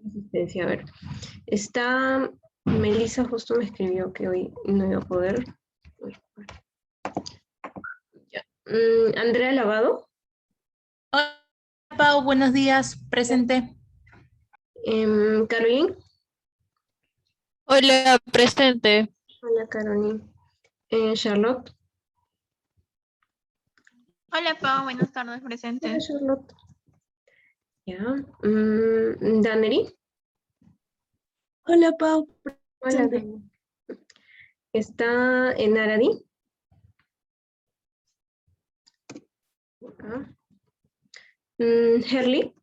asistencia. A ver, está Melissa, justo me escribió que hoy no iba a poder. Ya. Andrea Lavado. Hola, Pau, buenos días, presente. Caroline. Hola, presente. Hola, Caroline. Charlotte. Hola, Pau, buenas tardes, Hola, presente. Charlotte. Ya. Daneri. Hola, Pau. Hola, Presente. Daneri. Está Enaradi. Herly.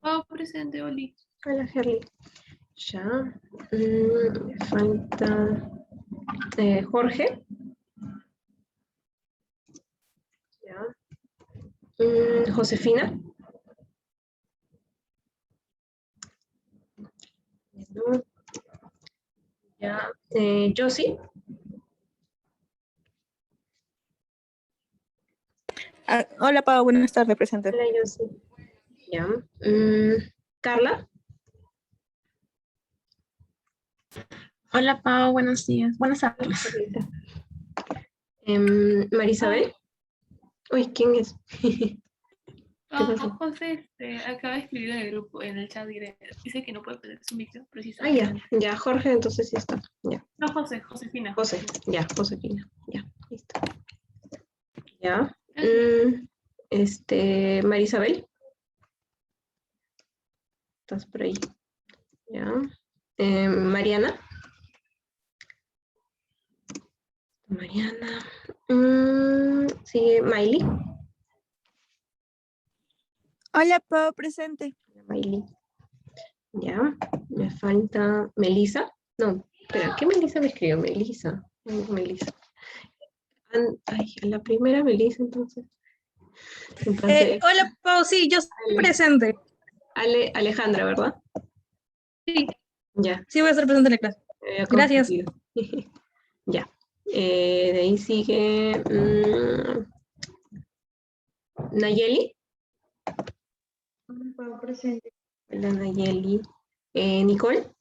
Pau, presente, Oli. Hola, Herly. Ya. Me falta Jorge. Ya. Josefina. No. Ya. Josie. Hola, Pau. Buenas tardes, presente. Hola, Josie. Ya. Carla. Hola, Pau. Buenos días. Buenas tardes. Carlita. Marisabel. Uy, ¿quién es? ¿Qué pasó? José acaba de escribir en el grupo, en el chat directo. Dice que no puede prender su micro, Ah, ya. precisamente. Ya, Jorge, entonces sí está. Ya. No, Josefina. José. Ya, Josefina. Ya, listo. Ya. Marisabel. Estás por ahí. Ya. Mariana. Mariana. Sigue Miley. Hola, Pau. Presente. Miley. Ya. Me falta Melissa. No, espera, ¿qué Melissa me escribió? Melissa. Melissa. Ay, la primera Melissa, entonces. Hola, Pau, sí, yo estoy presente. Alejandra, ¿verdad? Sí, Ya. sí voy a estar presente en la clase. Gracias. Confundido. Ya. De ahí sigue Nayeli. Presente. Hola, Nayeli. Nicole.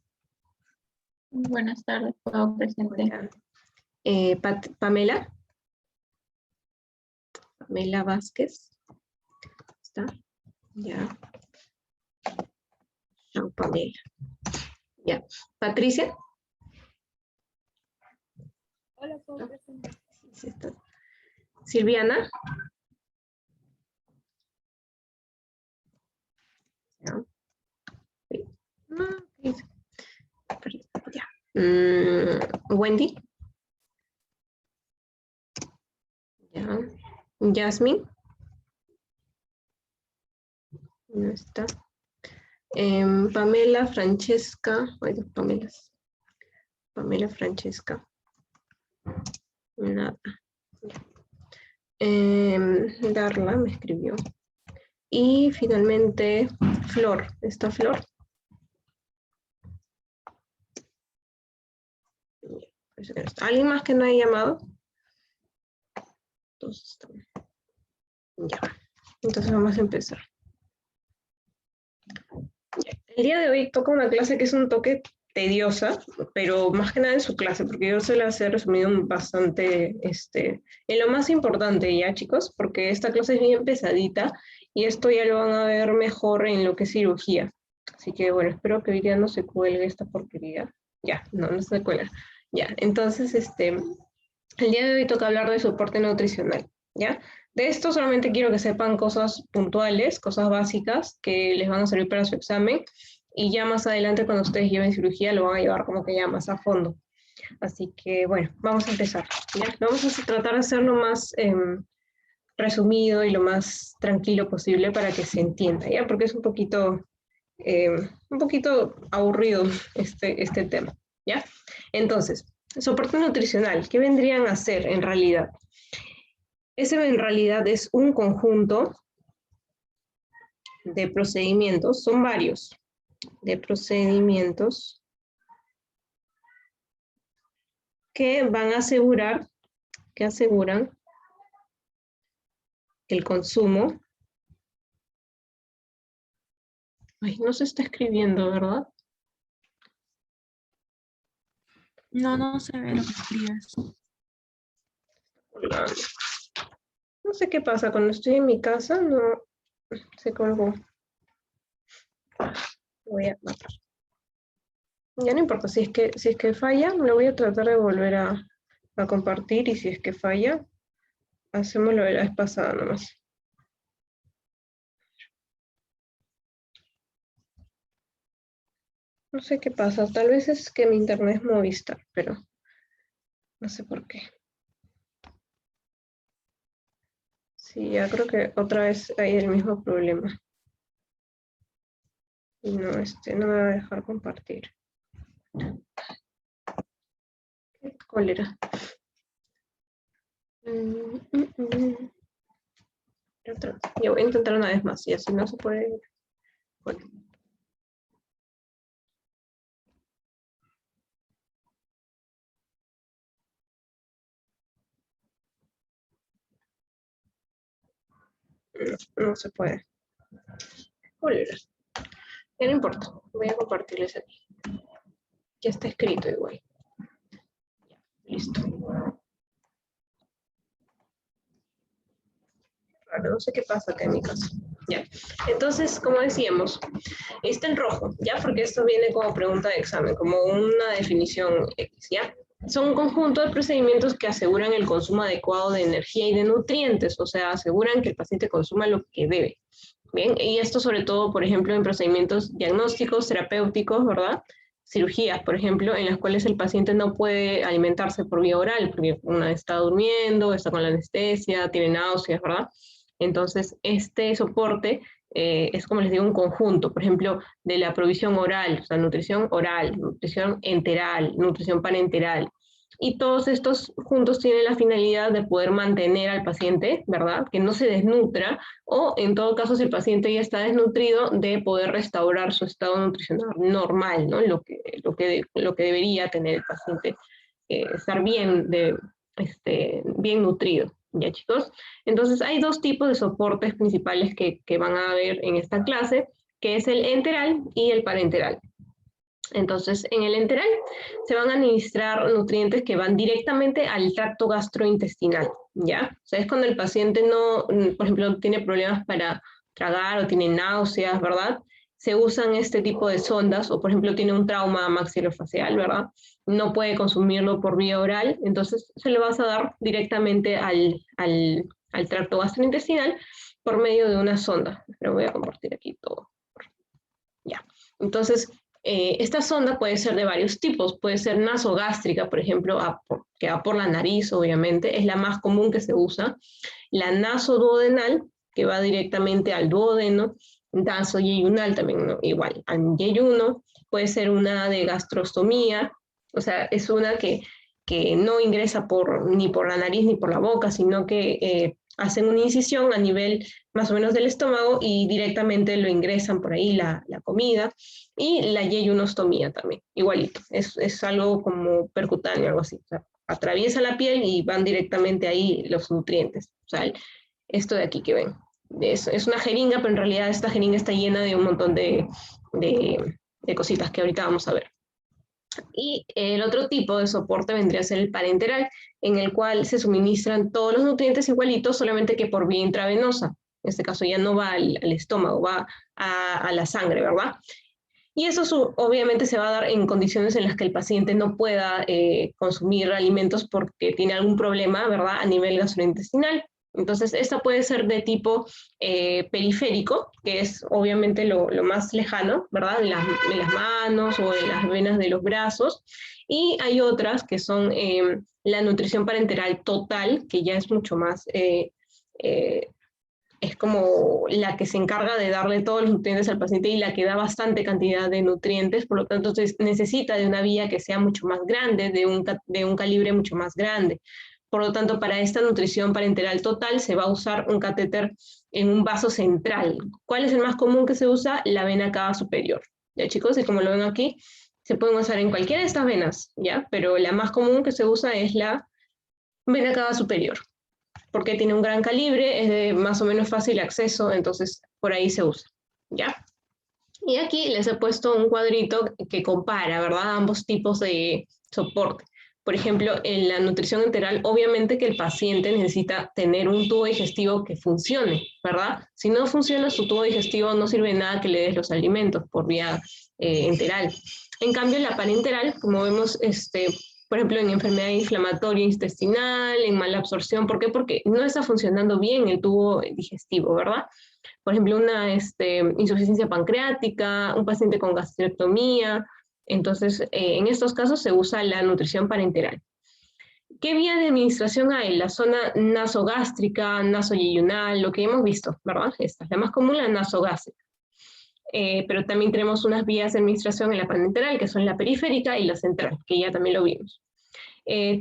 Buenas tardes, Pau, presente. Pamela. Pamela Vázquez. ¿Está? Ya. No, Pamela. Ya. Patricia. Hola, Pau, presente. Sí, está. Silviana. Ya. Sí. No, ¿qué hice? Ya. Wendy. Ya. Jasmine. No está. Pamela Francesca. Hay dos Pamelas. Pamela Francesca. Nada. Darla me escribió. Y finalmente Flor. ¿Está Flor? ¿Alguien más que no haya llamado? Todos están. Ya. Entonces vamos a empezar. El día de hoy toca una clase que es un toque tediosa, pero más que nada en su clase, porque yo se las he resumido bastante en lo más importante ya, chicos, porque esta clase es bien pesadita y esto ya lo van a ver mejor en lo que es cirugía. Así que bueno, espero que hoy día no se cuelgue esta porquería. Ya, no se cuelga. Ya, entonces el día de hoy toca hablar de soporte nutricional, ¿ya? De esto solamente quiero que sepan cosas puntuales, cosas básicas que les van a servir para su examen y ya más adelante cuando ustedes lleven cirugía lo van a llevar como que ya más a fondo. Así que bueno, vamos a empezar, ¿ya? Vamos a tratar de hacerlo más resumido y lo más tranquilo posible para que se entienda, ¿ya? Porque es un poquito aburrido este tema, ¿ya? Entonces, soporte nutricional, ¿qué vendrían a hacer en realidad? Ese en realidad es un conjunto de procedimientos, son varios, de procedimientos que van a aseguran el consumo Ay, no se está escribiendo, ¿verdad? No, no se ve lo que escribes. Colgando. No sé qué pasa, cuando estoy en mi casa no se colgó. Voy a matar. Ya no importa, si es que falla, lo voy a tratar de volver a compartir, y si es que falla, hacemos lo de la vez pasada nomás. No sé qué pasa, tal vez es que mi internet es Movistar, pero no sé por qué. Sí, ya creo que otra vez hay el mismo problema. Y no, no me va a dejar compartir. Qué cólera. Yo voy a intentar una vez más, y así no se puede. Bueno. No se puede. Cólera. Ya no importa, voy a compartirles aquí. Ya está escrito igual. Listo. Claro, no sé qué pasa acá en mi caso. Ya. Entonces, como decíamos, está en rojo, ¿ya? Porque esto viene como pregunta de examen, como una definición X, ¿ya? Son un conjunto de procedimientos que aseguran el consumo adecuado de energía y de nutrientes, o sea, aseguran que el paciente consuma lo que debe. Bien, y esto sobre todo, por ejemplo, en procedimientos diagnósticos, terapéuticos, ¿verdad? Cirugías, por ejemplo, en las cuales el paciente no puede alimentarse por vía oral, porque una está durmiendo, está con la anestesia, tiene náuseas, ¿verdad? Entonces, este soporte es, como les digo, un conjunto, por ejemplo, de la provisión oral, o sea, nutrición oral, nutrición enteral, nutrición parenteral. Y todos estos juntos tienen la finalidad de poder mantener al paciente, ¿verdad? Que no se desnutra, o en todo caso, si el paciente ya está desnutrido, de poder restaurar su estado nutricional normal, ¿no? Lo que debería tener el paciente, estar bien, bien nutrido. ¿Ya, chicos? Entonces, hay dos tipos de soportes principales que van a ver en esta clase, que es el enteral y el parenteral. Entonces, en el enteral se van a administrar nutrientes que van directamente al tracto gastrointestinal, ¿ya? O sea, es cuando el paciente no, por ejemplo, tiene problemas para tragar o tiene náuseas, ¿verdad? Se usan este tipo de sondas, o por ejemplo tiene un trauma maxilofacial, ¿verdad? No puede consumirlo por vía oral, entonces se lo vas a dar directamente al tracto gastrointestinal por medio de una sonda. Pero voy a compartir aquí todo. Ya, entonces esta sonda puede ser de varios tipos, puede ser nasogástrica, por ejemplo, que va por la nariz, obviamente, es la más común que se usa. La nasoduodenal, que va directamente al duodeno, nasoyeyunal también, ¿no? Igual, al yeyuno, puede ser una de gastrostomía, o sea, es una que no ingresa ni por la nariz ni por la boca, sino que hacen una incisión a nivel más o menos del estómago y directamente lo ingresan por ahí la comida. Y la yeyunostomía también, igualito, es algo como percutáneo, algo así, o sea, atraviesa la piel y van directamente ahí los nutrientes, o sea, esto de aquí que ven. Es una jeringa, pero en realidad esta jeringa está llena de un montón de cositas que ahorita vamos a ver. Y el otro tipo de soporte vendría a ser el parenteral, en el cual se suministran todos los nutrientes igualitos, solamente que por vía intravenosa. En este caso ya no va al estómago, va a la sangre, ¿verdad? Y eso obviamente se va a dar en condiciones en las que el paciente no pueda consumir alimentos porque tiene algún problema, ¿verdad?, a nivel gastrointestinal. Entonces, esta puede ser de tipo periférico, que es obviamente lo más lejano, ¿verdad?, en las manos o en las venas de los brazos. Y hay otras que son la nutrición parenteral total, que ya es mucho más... es como la que se encarga de darle todos los nutrientes al paciente y la que da bastante cantidad de nutrientes, por lo tanto necesita de una vía que sea mucho más grande, de un calibre mucho más grande. Por lo tanto, para esta nutrición parenteral total se va a usar un catéter en un vaso central. ¿Cuál es el más común que se usa? La vena cava superior. ¿Ya, chicos? Y como lo ven aquí, se pueden usar en cualquiera de estas venas, ¿ya? Pero la más común que se usa es la vena cava superior, porque tiene un gran calibre, es de más o menos fácil acceso, entonces por ahí se usa, ¿ya? Y aquí les he puesto un cuadrito que compara, ¿verdad?, ambos tipos de soporte. Por ejemplo, en la nutrición enteral, obviamente que el paciente necesita tener un tubo digestivo que funcione, ¿verdad? Si no funciona su tubo digestivo, no sirve de nada que le des los alimentos por vía enteral. En cambio, en la parenteral, como vemos, por ejemplo, en enfermedad inflamatoria intestinal, en mala absorción, ¿por qué? Porque no está funcionando bien el tubo digestivo, ¿verdad? Por ejemplo, una insuficiencia pancreática, un paciente con gastrectomía. Entonces, en estos casos se usa la nutrición parenteral. ¿Qué vía de administración hay? La zona nasogástrica, nasoyeyunal, lo que hemos visto, ¿verdad? Esta es la más común, la nasogástrica. Pero también tenemos unas vías de administración en la parenteral, que son la periférica y la central, que ya también lo vimos.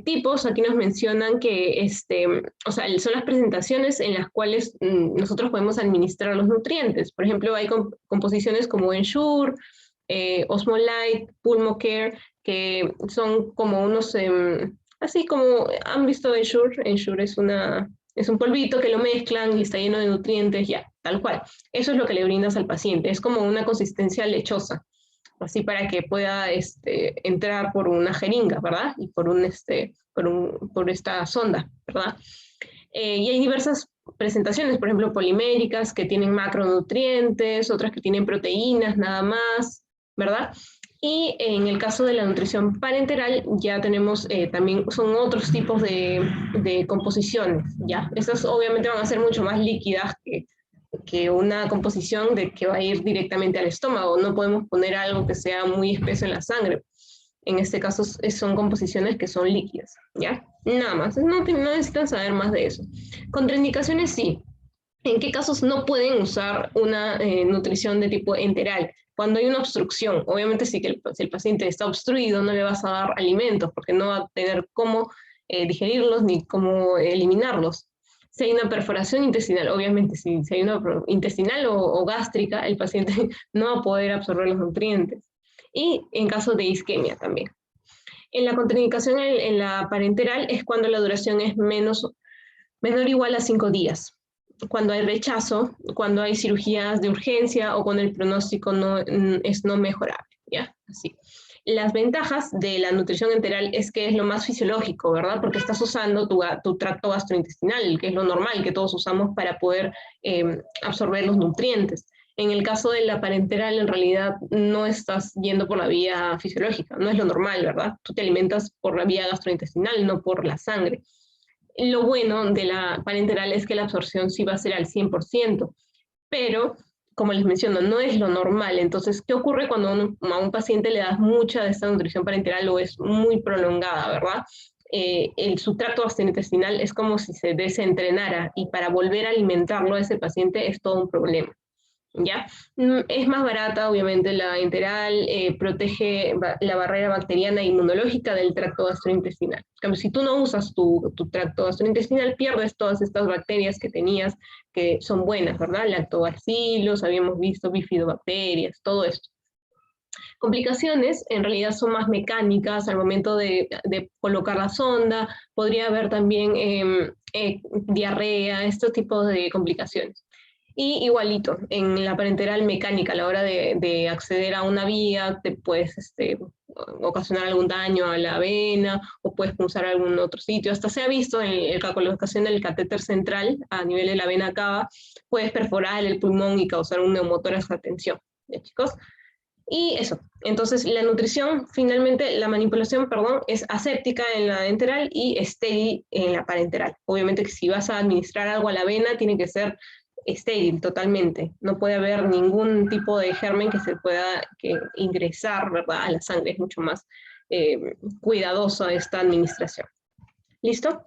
Tipos, aquí nos mencionan que son las presentaciones en las cuales nosotros podemos administrar los nutrientes. Por ejemplo, hay composiciones como Ensure, Osmolite, Pulmocare, que son como unos, así como han visto Ensure. Ensure es un polvito que lo mezclan y está lleno de nutrientes, ya, tal cual. Eso es lo que le brindas al paciente, es como una consistencia lechosa, así para que pueda entrar por una jeringa, ¿verdad? Y por esta sonda, ¿verdad? Y hay diversas presentaciones, por ejemplo, poliméricas, que tienen macronutrientes, otras que tienen proteínas nada más, ¿verdad? Y en el caso de la nutrición parenteral ya tenemos también, son otros tipos de composiciones, ¿ya? Estas obviamente van a ser mucho más líquidas que una composición que va a ir directamente al estómago. No podemos poner algo que sea muy espeso en la sangre. En este caso son composiciones que son líquidas, ¿ya? Nada más, no necesitan saber más de eso. Contraindicaciones sí. ¿En qué casos no pueden usar una nutrición de tipo enteral? Cuando hay una obstrucción, obviamente si el paciente está obstruido no le vas a dar alimentos porque no va a tener cómo digerirlos ni cómo eliminarlos. Si hay una perforación intestinal, obviamente si hay una intestinal o gástrica, el paciente no va a poder absorber los nutrientes. Y en caso de isquemia también. En la contraindicación en la parenteral es cuando la duración es menor o igual a 5 días. Cuando hay rechazo, cuando hay cirugías de urgencia o cuando el pronóstico es no mejorable, ¿ya? Así. Las ventajas de la nutrición enteral es que es lo más fisiológico, ¿verdad? Porque estás usando tu tracto gastrointestinal, que es lo normal que todos usamos para poder absorber los nutrientes. En el caso de la parenteral, en realidad no estás yendo por la vía fisiológica, no es lo normal, ¿verdad? Tú te alimentas por la vía gastrointestinal, no por la sangre. Lo bueno de la parenteral es que la absorción sí va a ser al 100%, pero, como les menciono, no es lo normal. Entonces, ¿qué ocurre cuando a un paciente le das mucha de esta nutrición parenteral o es muy prolongada, verdad? Su tracto gastrointestinal es como si se desentrenara y para volver a alimentarlo a ese paciente es todo un problema. ¿Ya? Es más barata, obviamente, la enteral, protege la barrera bacteriana e inmunológica del tracto gastrointestinal. En cambio, si tú no usas tu tracto gastrointestinal, pierdes todas estas bacterias que tenías, que son buenas, ¿verdad? Lactobacillus, habíamos visto bifidobacterias, todo esto. Complicaciones, en realidad son más mecánicas al momento de colocar la sonda, podría haber también diarrea, este tipo de complicaciones. Y igualito, en la parenteral mecánica, a la hora de acceder a una vía, te puedes ocasionar algún daño a la vena, o puedes punzar a algún otro sitio. Hasta se ha visto en la colocación del catéter central, a nivel de la vena cava, puedes perforar el pulmón y causar un neumotórax a tensión. ¿Ya, chicos? Y eso, entonces la nutrición, finalmente, la manipulación, perdón, es aséptica en la enteral y estéril en la parenteral. Obviamente que si vas a administrar algo a la vena, tiene que ser estéril totalmente, no puede haber ningún tipo de germen que se pueda ingresar, ¿verdad?, a la sangre. Es mucho más cuidadosa esta administración. ¿Listo?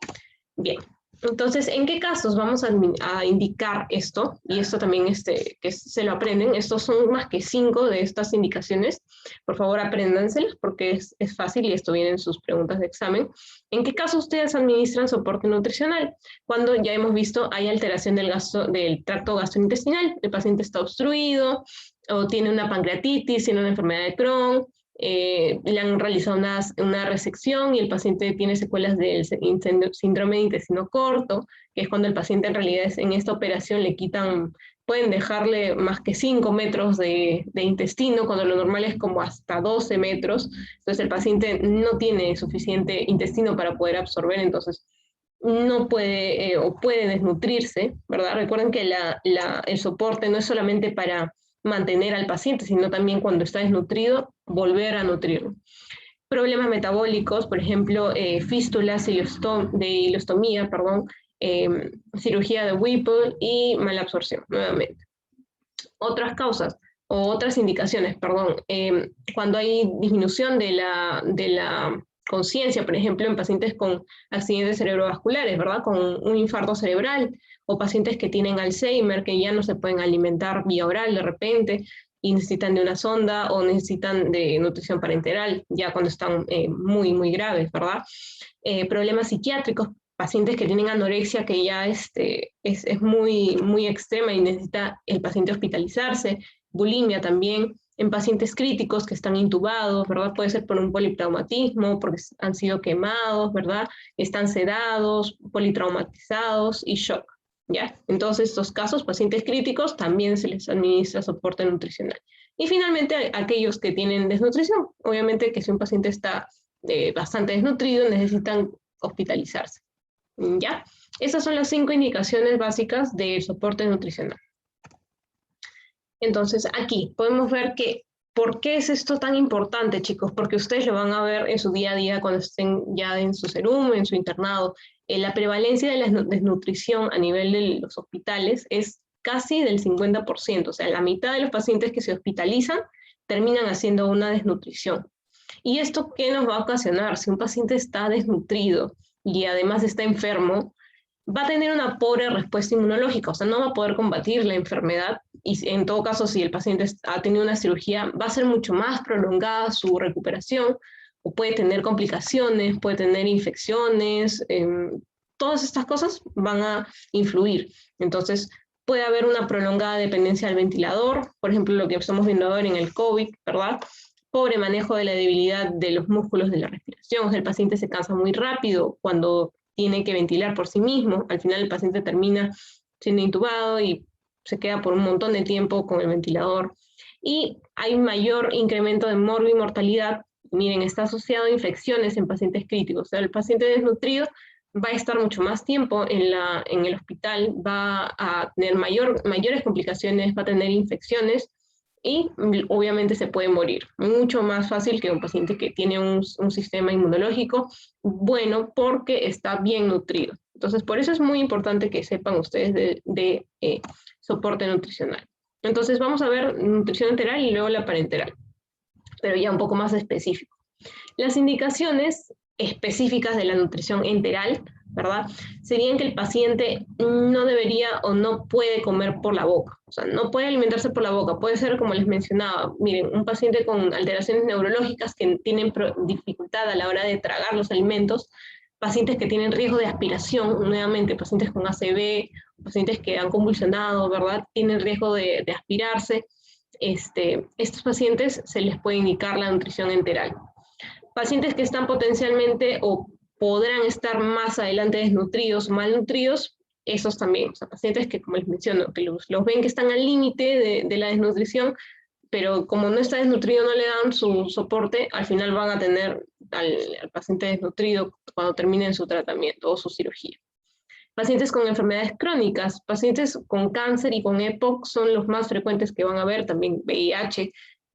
Bien. Entonces, ¿en qué casos vamos a indicar esto? Y esto también que se lo aprenden. Estos son más que 5 de estas indicaciones. Por favor, apréndanselas porque es fácil y esto viene en sus preguntas de examen. ¿En qué caso ustedes administran soporte nutricional? Cuando ya hemos visto hay alteración del tracto gastrointestinal, el paciente está obstruido o tiene una pancreatitis, tiene una enfermedad de Crohn, le han realizado una resección y el paciente tiene secuelas del síndrome de intestino corto, que es cuando el paciente en realidad en esta operación le quitan pueden dejarle más que 5 metros de intestino, cuando lo normal es como hasta 12 metros. Entonces el paciente no tiene suficiente intestino para poder absorber, entonces no puede o puede desnutrirse, ¿verdad? Recuerden que el soporte no es solamente para mantener al paciente, sino también cuando está desnutrido, volver a nutrirlo. Problemas metabólicos, por ejemplo, fístulas de ilostomía, perdón, cirugía de Whipple y mala absorción, nuevamente. Otras causas o otras indicaciones, perdón, cuando hay disminución de la conciencia, por ejemplo, en pacientes con accidentes cerebrovasculares, ¿verdad? Con un infarto cerebral, o pacientes que tienen Alzheimer, que ya no se pueden alimentar vía oral de repente, y necesitan de una sonda o necesitan de nutrición parenteral, ya cuando están muy, muy graves, ¿verdad? Problemas psiquiátricos, pacientes que tienen anorexia que ya es muy, muy extrema y necesita el paciente hospitalizarse, bulimia también, en pacientes críticos que están intubados, ¿verdad? Puede ser por un politraumatismo, porque han sido quemados, ¿verdad? Están sedados, politraumatizados y shock, ¿ya? En todos estos casos, pacientes críticos, también se les administra soporte nutricional. Y finalmente, aquellos que tienen desnutrición. Obviamente que si un paciente está bastante desnutrido, necesitan hospitalizarse, ¿ya? Esas son las 5 indicaciones básicas del soporte nutricional. Entonces, aquí podemos ver que, ¿por qué es esto tan importante, chicos? Porque ustedes lo van a ver en su día a día cuando estén ya en su serum, en su internado. La prevalencia de la desnutrición a nivel de los hospitales es casi del 50%, o sea, la mitad de los pacientes que se hospitalizan terminan haciendo una desnutrición. ¿Y esto qué nos va a ocasionar? Si un paciente está desnutrido y además está enfermo, va a tener una pobre respuesta inmunológica, o sea, no va a poder combatir la enfermedad, y en todo caso, si el paciente ha tenido una cirugía, va a ser mucho más prolongada su recuperación, o puede tener complicaciones, puede tener infecciones, todas estas cosas van a influir. Entonces, puede haber una prolongada dependencia al ventilador, por ejemplo, lo que estamos viendo ahora en el COVID, ¿verdad? Pobre manejo de la debilidad de los músculos de la respiración, o sea, el paciente se cansa muy rápido cuando tiene que ventilar por sí mismo, al final el paciente termina siendo intubado y se queda por un montón de tiempo con el ventilador. Y hay un mayor incremento de mortalidad. Miren, está asociado a infecciones en pacientes críticos. O sea, el paciente desnutrido va a estar mucho más tiempo en el hospital, va a tener mayores complicaciones, va a tener infecciones y obviamente se puede morir. Mucho más fácil que un paciente que tiene un sistema inmunológico bueno porque está bien nutrido. Entonces, por eso es muy importante que sepan ustedes de soporte nutricional. Entonces, vamos a ver nutrición enteral y luego la parenteral, pero ya un poco más específico. Las indicaciones específicas de la nutrición enteral, ¿verdad? Serían que el paciente no debería o no puede comer por la boca, o sea, no puede alimentarse por la boca, puede ser como les mencionaba, miren, un paciente con alteraciones neurológicas que tienen dificultad a la hora de tragar los alimentos, pacientes que tienen riesgo de aspiración, nuevamente, pacientes con ACV, pacientes que han convulsionado, ¿verdad? Tienen riesgo de aspirarse, estos pacientes se les puede indicar la nutrición enteral. Pacientes que están potencialmente o podrán estar más adelante desnutridos, malnutridos, esos también, o sea, pacientes que, como les menciono, que los ven que están al límite de la desnutrición, pero como no está desnutrido, no le dan su soporte, al final van a tener al paciente desnutrido cuando terminen su tratamiento o su cirugía. Pacientes con enfermedades crónicas, pacientes con cáncer y con EPOC son los más frecuentes que van a ver, también VIH,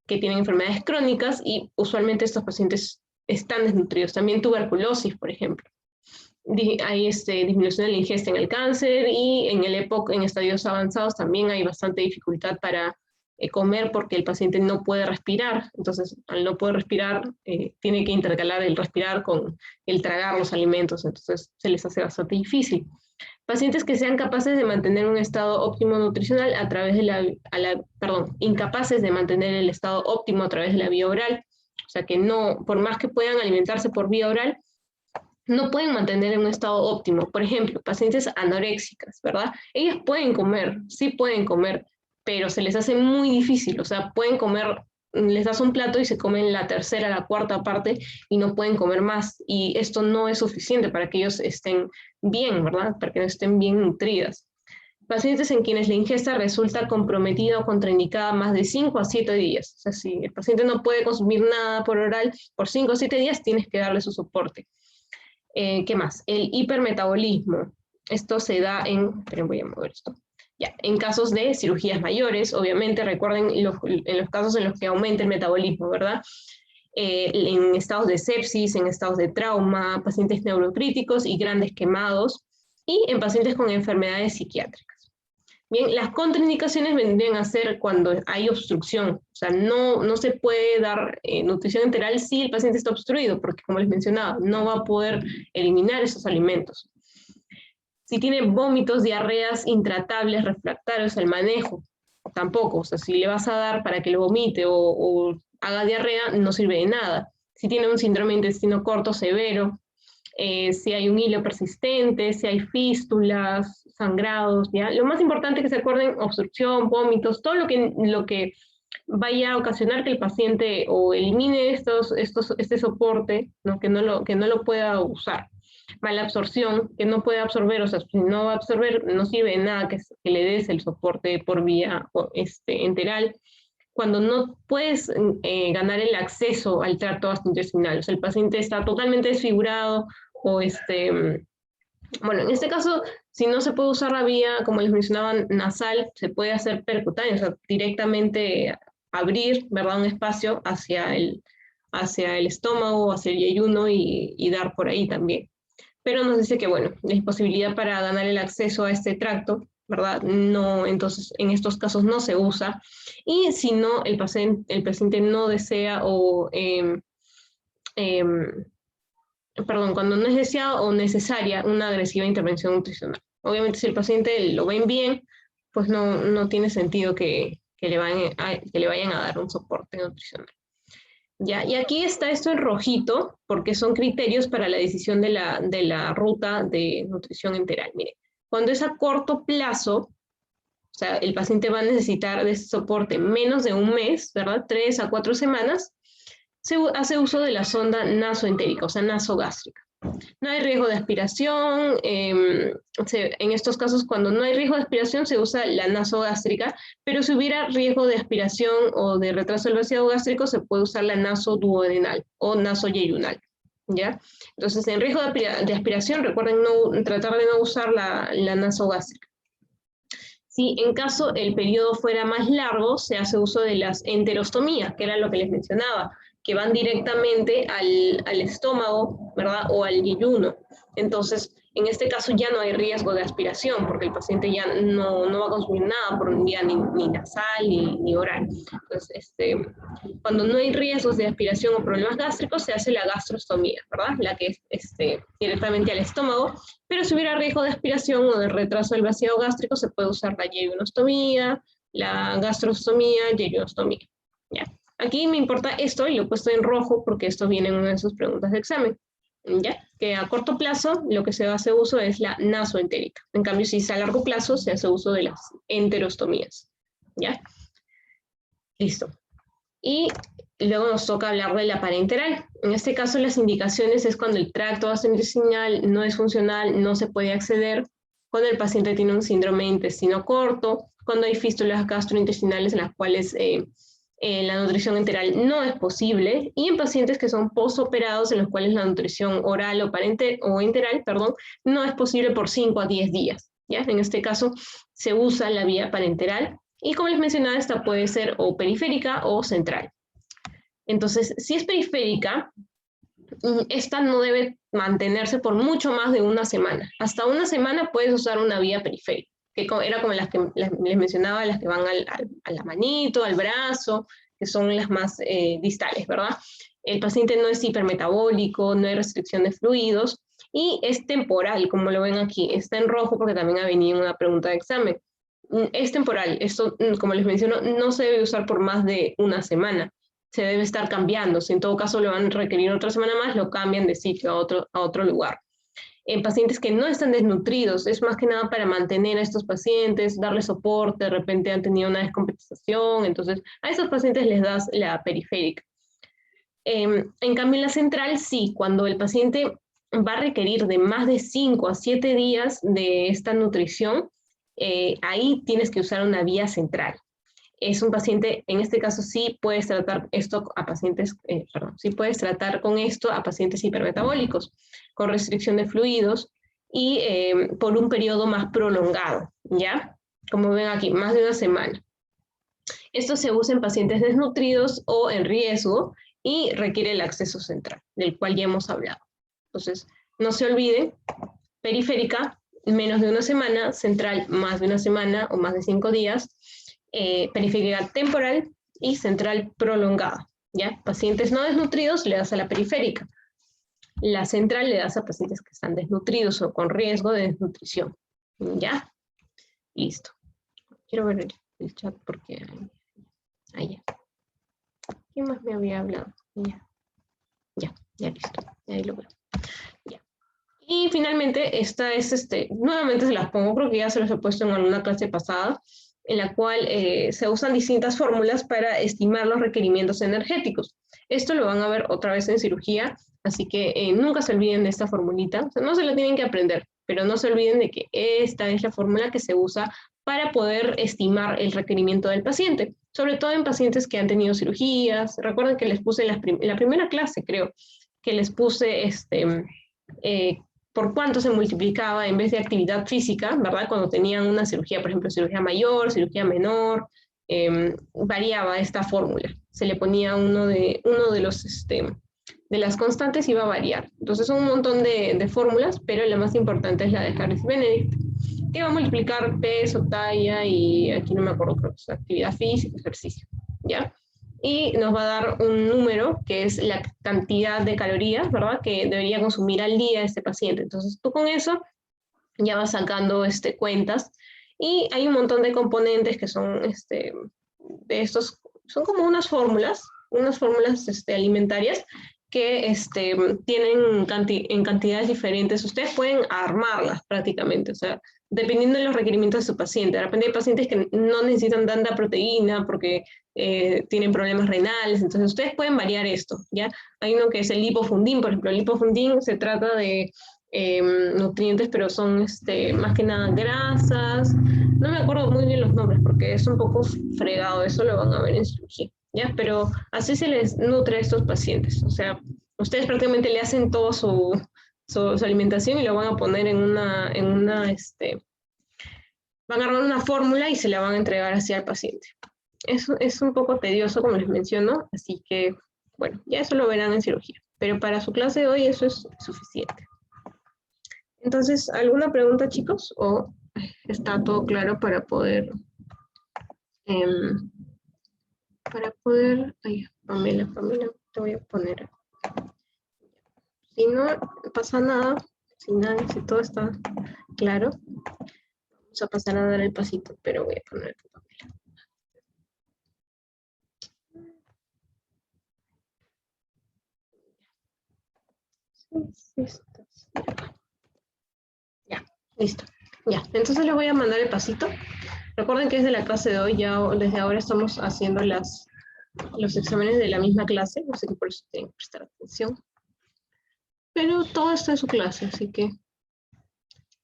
que tienen enfermedades crónicas, y usualmente estos pacientes están desnutridos. También tuberculosis, por ejemplo. Hay disminución de la ingesta en el cáncer, y en el EPOC, en estadios avanzados, también hay bastante dificultad para comer porque el paciente no puede respirar. Entonces, al no poder respirar, tiene que intercalar el respirar con el tragar los alimentos. Entonces, se les hace bastante difícil. Pacientes que sean capaces de mantener un estado óptimo nutricional a través de incapaces de mantener el estado óptimo a través de la vía oral. O sea que no, por más que puedan alimentarse por vía oral, no pueden mantener un estado óptimo. Por ejemplo, pacientes anoréxicas, ¿verdad? Ellas pueden comer, sí pueden comer, pero se les hace muy difícil. O sea, pueden comer, les das un plato y se comen la tercera, la cuarta parte y no pueden comer más. Y esto no es suficiente para que ellos estén bien, ¿verdad? Para que estén bien nutridas. Pacientes en quienes la ingesta resulta comprometida o contraindicada más de 5 a 7 días. O sea, si el paciente no puede consumir nada por oral por 5 o 7 días, tienes que darle su soporte. ¿Qué más? El hipermetabolismo. Esto se da en... Esperen, voy a mover esto. Ya, en casos de cirugías mayores, obviamente, recuerden en los casos en los que aumenta el metabolismo, ¿verdad? En estados de sepsis, en estados de trauma, pacientes neurocríticos y grandes quemados, y en pacientes con enfermedades psiquiátricas. Bien, las contraindicaciones vendrían a ser cuando hay obstrucción, o sea, no se puede dar nutrición enteral si el paciente está obstruido, porque como les mencionaba, no va a poder eliminar esos alimentos. Si tiene vómitos, diarreas intratables, refractarios al manejo, tampoco, o sea, si le vas a dar para que lo vomite o haga diarrea, no sirve de nada. Si tiene un síndrome de intestino corto severo, si hay un hilo persistente, si hay fístulas, sangrados, ¿ya? Lo más importante es que se acuerden, obstrucción, vómitos, todo lo que vaya a ocasionar que el paciente o elimine este soporte, ¿no? que no lo pueda usar. Mala absorción, que no puede absorber, o sea, si no va a absorber, no sirve de nada que le des el soporte por vía enteral. Cuando no puedes ganar el acceso al tracto gastrointestinal, o sea, el paciente está totalmente desfigurado, o bueno, en este caso, si no se puede usar la vía, como les mencionaba, nasal, se puede hacer percutánea, o sea, directamente abrir, ¿verdad?, un espacio hacia el estómago, hacia el yeyuno y dar por ahí también. Pero nos dice que, bueno, la imposibilidad para ganar el acceso a este tracto, ¿verdad? No, entonces en estos casos no se usa. Y si no, el paciente no desea o, cuando no es deseada o necesaria una agresiva intervención nutricional. Obviamente si el paciente lo ven bien, pues no tiene sentido que le vayan a dar un soporte nutricional. ¿Ya? Y aquí está esto en rojito, porque son criterios para la decisión de la ruta de nutrición enteral. Miren, cuando es a corto plazo, o sea, el paciente va a necesitar de ese soporte menos de un mes, ¿verdad? 3 a 4 semanas, se hace uso de la sonda nasoentérica, o sea, nasogástrica. No hay riesgo de aspiración, en estos casos cuando no hay riesgo de aspiración se usa la nasogástrica, pero si hubiera riesgo de aspiración o de retraso del vaciado gástrico se puede usar la nasoduodenal o nasoyeyunal, ¿ya? Entonces en riesgo de aspiración recuerden tratar de no usar la nasogástrica. Si en caso el periodo fuera más largo se hace uso de las enterostomías, que era lo que les mencionaba, que van directamente al estómago, ¿verdad? O al yeyuno. Entonces, en este caso ya no hay riesgo de aspiración, porque el paciente ya no va a consumir nada por un día ni nasal ni oral. Entonces, cuando no hay riesgos de aspiración o problemas gástricos, se hace la gastrostomía, ¿verdad? La que es directamente al estómago, pero si hubiera riesgo de aspiración o de retraso del vaciado gástrico, se puede usar la yeyunostomía, la gastrostomía, yeyunostomía, ¿ya? Aquí me importa esto y lo he puesto en rojo porque esto viene en una de sus preguntas de examen, ¿ya? Que a corto plazo lo que se hace uso es la nasoentérica. En cambio, si es a largo plazo, se hace uso de las enterostomías, ¿ya? Listo. Y luego nos toca hablar de la parenteral. En este caso, las indicaciones es cuando el tracto gastrointestinal no es funcional, no se puede acceder, cuando el paciente tiene un síndrome de intestino corto, cuando hay fístulas gastrointestinales en las cuales la nutrición enteral no es posible, y en pacientes que son postoperados en los cuales la nutrición oral o enteral, no es posible por 5 a 10 días. ¿Ya? En este caso se usa la vía parenteral, y como les mencionaba, esta puede ser o periférica o central. Entonces, si es periférica, esta no debe mantenerse por mucho más de una semana. Hasta una semana puedes usar una vía periférica, que era como las que les mencionaba, las que van a la manito, al brazo, que son las más distales, ¿verdad? El paciente no es hipermetabólico, no hay restricción de fluidos, y es temporal, como lo ven aquí. Está en rojo porque también ha venido una pregunta de examen. Es temporal, esto, como les menciono, no se debe usar por más de una semana. Se debe estar cambiando. Si en todo caso le van a requerir otra semana más, lo cambian de sitio a otro lugar. En pacientes que no están desnutridos, es más que nada para mantener a estos pacientes, darles soporte, de repente han tenido una descompensación, entonces a estos pacientes les das la periférica. En cambio en la central sí, cuando el paciente va a requerir de más de 5 a 7 días de esta nutrición, ahí tienes que usar una vía central. Es un paciente, en este caso sí puedes tratar esto a pacientes, sí puedes tratar con esto a pacientes hipermetabólicos, con restricción de fluidos y por un periodo más prolongado, ¿ya? Como ven aquí, más de una semana. Esto se usa en pacientes desnutridos o en riesgo y requiere el acceso central, del cual ya hemos hablado. Entonces, no se olviden, periférica, menos de una semana, central, más de una semana o más de 5 días, periférica temporal y central prolongada, ¿ya? Pacientes no desnutridos le das a la periférica. La central le das a pacientes que están desnutridos o con riesgo de desnutrición, ¿ya? Listo. Quiero ver el chat porque... Ahí ya. ¿Quién más me había hablado? Ya listo. Ahí lo veo. Ya. Y finalmente, esta es, nuevamente se las pongo, creo que ya se los he puesto en alguna clase pasada, en la cual se usan distintas fórmulas para estimar los requerimientos energéticos. Esto lo van a ver otra vez en cirugía, así que nunca se olviden de esta formulita. O sea, no se la tienen que aprender, pero no se olviden de que esta es la fórmula que se usa para poder estimar el requerimiento del paciente, sobre todo en pacientes que han tenido cirugías. Recuerden que les puse en la primera clase, creo, que les puse por cuánto se multiplicaba en vez de actividad física, ¿verdad? Cuando tenían una cirugía, por ejemplo, cirugía mayor, cirugía menor, variaba esta fórmula. Se le ponía uno de las constantes, iba a variar. Entonces son un montón de fórmulas, pero la más importante es la de Harris y Benedict, que va a multiplicar peso, talla y aquí no me acuerdo, creo que es actividad física, ejercicio, ¿ya? Y nos va a dar un número que es la cantidad de calorías, ¿verdad?, que debería consumir al día este paciente. Entonces tú con eso ya vas sacando cuentas, y hay un montón de componentes que son de estos, son como unas fórmulas alimentarias que tienen en cantidades diferentes. Ustedes pueden armarlas prácticamente, o sea, dependiendo de los requerimientos de su paciente. De repente hay pacientes que no necesitan tanta proteína porque tienen problemas renales, entonces ustedes pueden variar esto, ¿ya? Hay uno que es el lipofundin, por ejemplo. El lipofundin se trata de nutrientes, pero son más que nada grasas. No me acuerdo muy bien los nombres porque es un poco fregado, eso lo van a ver en cirugía, ¿ya? Pero así se les nutre a estos pacientes. O sea, ustedes prácticamente le hacen todo su alimentación y lo van a poner van a agarrar una fórmula y se la van a entregar así al paciente. Es un poco tedioso, como les menciono, así que, bueno, ya eso lo verán en cirugía. Pero para su clase de hoy eso es suficiente. Entonces, ¿alguna pregunta, chicos? ¿O está todo claro para poder... Ay, Pamela, te voy a poner. Si no pasa nada, si todo está claro, vamos a pasar a dar el pasito, pero voy a poner tu Pamela. Ya, listo. Ya, entonces les voy a mandar el pasito. Recuerden que es de la clase de hoy, ya desde ahora estamos haciendo los exámenes de la misma clase, no sé, que por eso tienen que prestar atención. Pero todo está en su clase, así que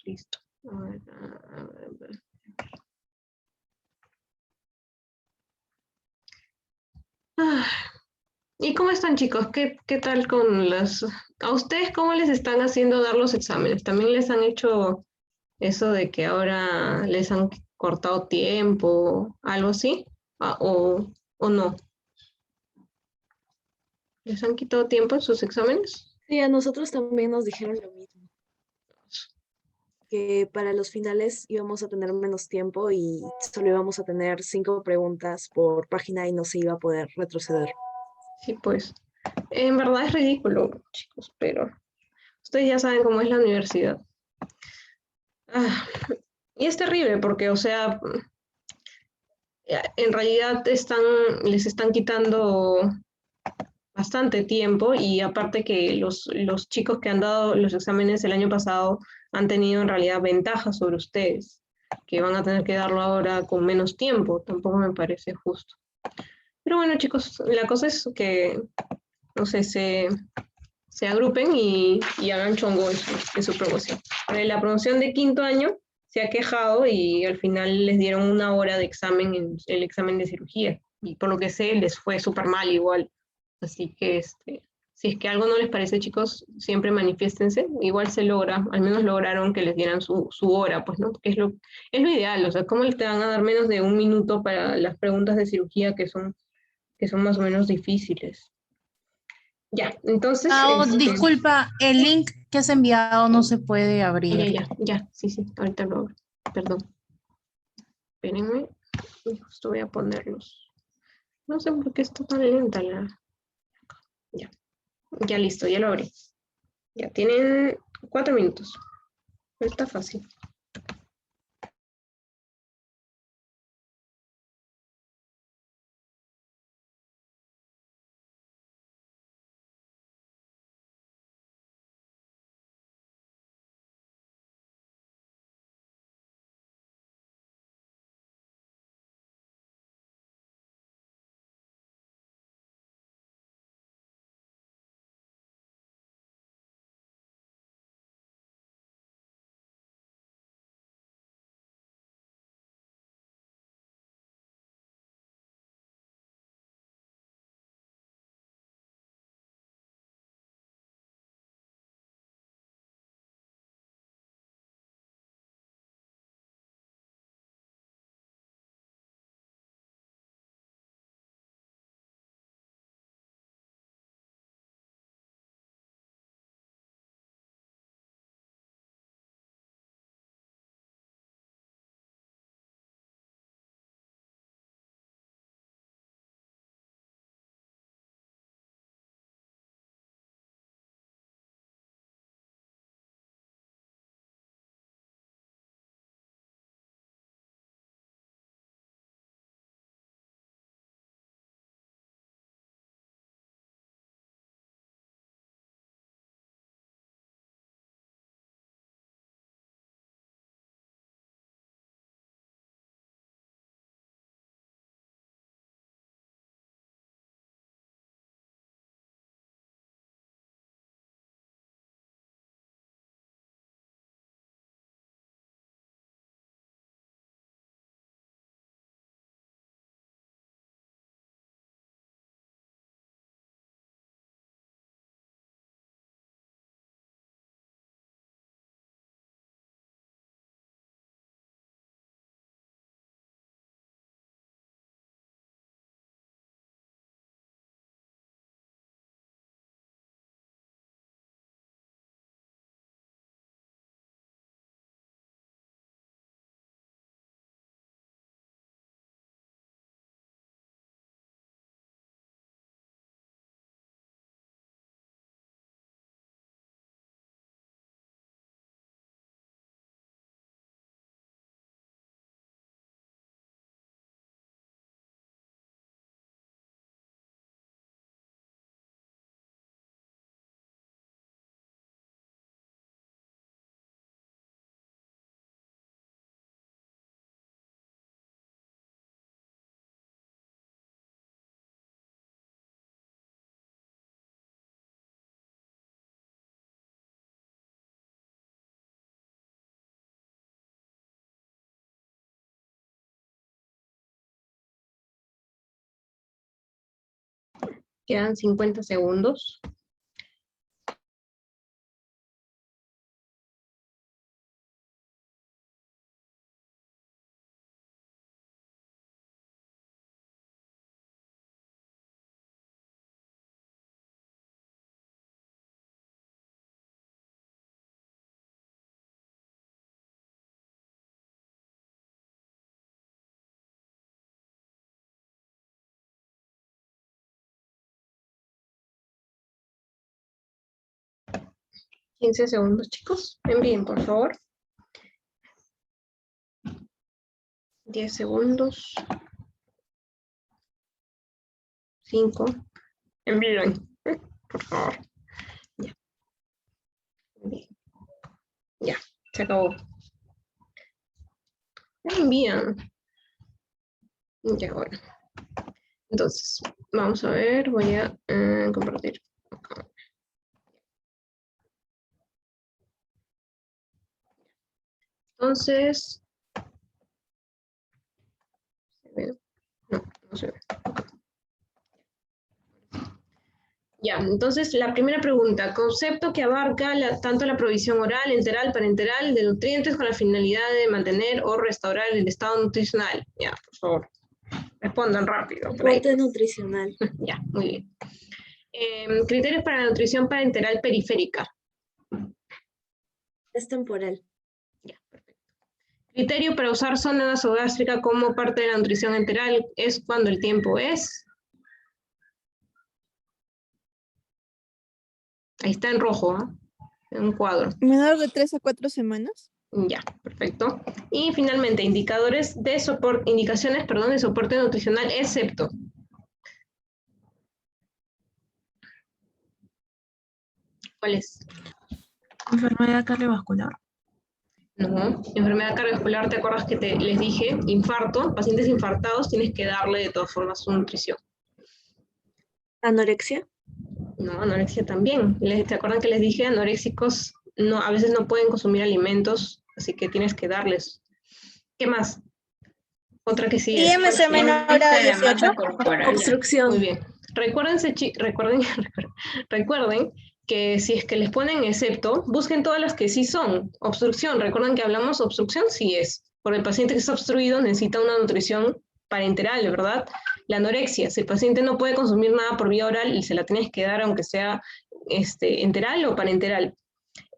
listo. A ver. ¿Y cómo están, chicos? ¿Qué tal con las... ¿A ustedes cómo les están haciendo dar los exámenes? ¿También les han hecho eso de que ahora les han cortado tiempo, algo así? ¿O no? ¿Les han quitado tiempo en sus exámenes? Sí, a nosotros también nos dijeron lo mismo. Que para los finales íbamos a tener menos tiempo y solo íbamos a tener 5 preguntas por página y no se iba a poder retroceder. Sí, pues. En verdad es ridículo, chicos, pero ustedes ya saben cómo es la universidad. Y es terrible porque, o sea, en realidad les están quitando bastante tiempo, y aparte que los chicos que han dado los exámenes el año pasado han tenido en realidad ventajas sobre ustedes, que van a tener que darlo ahora con menos tiempo. Tampoco me parece justo. Pero bueno, chicos, la cosa es que, no sé, se agrupen y hagan chongo en su promoción. Para la promoción de 5º año se ha quejado y al final les dieron 1 hora de examen en el examen de cirugía. Y por lo que sé, les fue súper mal igual. Así que si es que algo no les parece, chicos, siempre manifiéstense. Igual se logra, al menos lograron que les dieran su hora, pues, ¿no? Que es lo ideal. O sea, ¿cómo te van a dar menos de 1 minuto para las preguntas de cirugía que son más o menos difíciles? Ya, entonces... Pau, disculpa, el link que has enviado no se puede abrir. Ya, sí, ahorita lo abro. Perdón. Espérenme. Justo voy a ponerlos. No sé por qué está tan lenta la... Ya listo, ya lo abrí. Ya tienen 4 minutos. Está fácil. Quedan 50 segundos. ¿15 segundos, chicos? Envíen, por favor. 10 segundos. 5. Envíen, por favor. Ya. Bien. Ya, se acabó. Envían. Ya, bueno. Entonces, vamos a ver. Voy a compartir. Entonces, ¿se ve? No, no se ve. Ya, entonces la primera pregunta, concepto que abarca tanto la provisión oral, enteral, parenteral de nutrientes con la finalidad de mantener o restaurar el estado nutricional. Ya, por favor, respondan rápido. por ahí. Soporte nutricional. Ya, muy bien. Criterios para la nutrición parenteral periférica. Es temporal. Ya, perfecto. Criterio para usar sonda nasogástrica como parte de la nutrición enteral es cuando el tiempo es. Ahí está en rojo, ¿ah? En un cuadro. Menor de 3 a 4 semanas. Ya, perfecto. Y finalmente, indicaciones de soporte nutricional, excepto. ¿Cuál es? Enfermedad cardiovascular. No, enfermedad cardiovascular, ¿te acuerdas que les dije? Infarto, pacientes infartados tienes que darle de todas formas su nutrición. Anorexia. No, anorexia también. ¿Te acuerdan que les dije? Anoréxicos no, a veces no pueden consumir alimentos, así que tienes que darles. ¿Qué más? Otra que sí. IMC menor a 18. Obstrucción. Muy bien. Recuerden que si es que les ponen excepto, busquen todas las que sí son. Obstrucción, recuerdan que hablamos obstrucción, sí es. Por el paciente que está obstruido necesita una nutrición parenteral, ¿verdad? La anorexia, si el paciente no puede consumir nada por vía oral y se la tienes que dar aunque sea enteral o parenteral.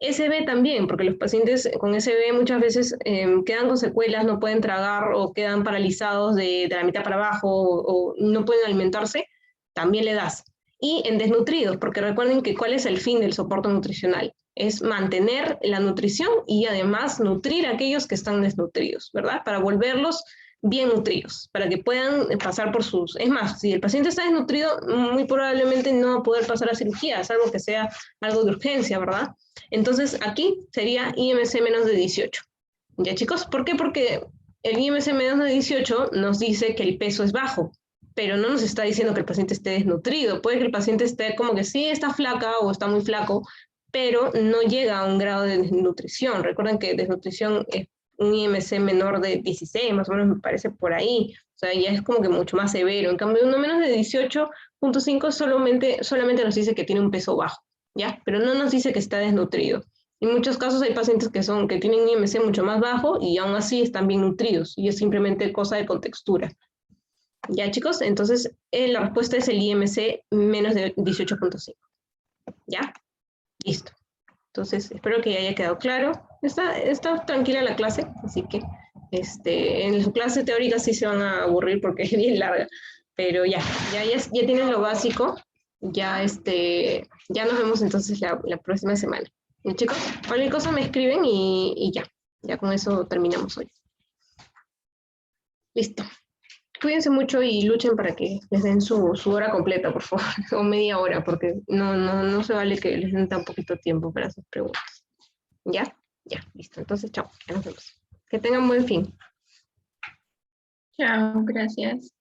SB también, porque los pacientes con SB muchas veces quedan con secuelas, no pueden tragar o quedan paralizados de la mitad para abajo o no pueden alimentarse, también le das. Y en desnutridos, porque recuerden que cuál es el fin del soporte nutricional, es mantener la nutrición y además nutrir a aquellos que están desnutridos, ¿verdad? Para volverlos bien nutridos, para que puedan pasar por sus... Es más, si el paciente está desnutrido, muy probablemente no va a poder pasar a cirugía, salvo que sea algo de urgencia, ¿verdad? Entonces, aquí sería IMC menos de 18. ¿Ya, chicos? ¿Por qué? Porque el IMC menos de 18 nos dice que el peso es bajo, pero no nos está diciendo que el paciente esté desnutrido. Puede que el paciente esté como que sí está flaca o está muy flaco, pero no llega a un grado de desnutrición. Recuerden que desnutrición es un IMC menor de 16, más o menos me parece por ahí. O sea, ya es como que mucho más severo. En cambio, uno menos de 18.5 solamente nos dice que tiene un peso bajo, ¿ya? Pero no nos dice que está desnutrido. En muchos casos hay pacientes que tienen un IMC mucho más bajo y aún así están bien nutridos. Y es simplemente cosa de contextura. ¿Ya, chicos? Entonces, la respuesta es el IMC menos de 18.5. ¿Ya? Listo. Entonces, espero que haya quedado claro. Está tranquila la clase, así que en su clase teórica sí se van a aburrir porque es bien larga, pero ya tienen lo básico. Ya nos vemos entonces la próxima semana. ¿Y, chicos? Cualquier cosa me escriben y ya con eso terminamos hoy. Listo. Cuídense mucho y luchen para que les den su hora completa, por favor, o media hora, porque no se vale que les den tan poquito tiempo para sus preguntas. ¿Ya? Ya, listo. Entonces, chao, ya nos vemos. Que tengan buen fin. Chao, gracias.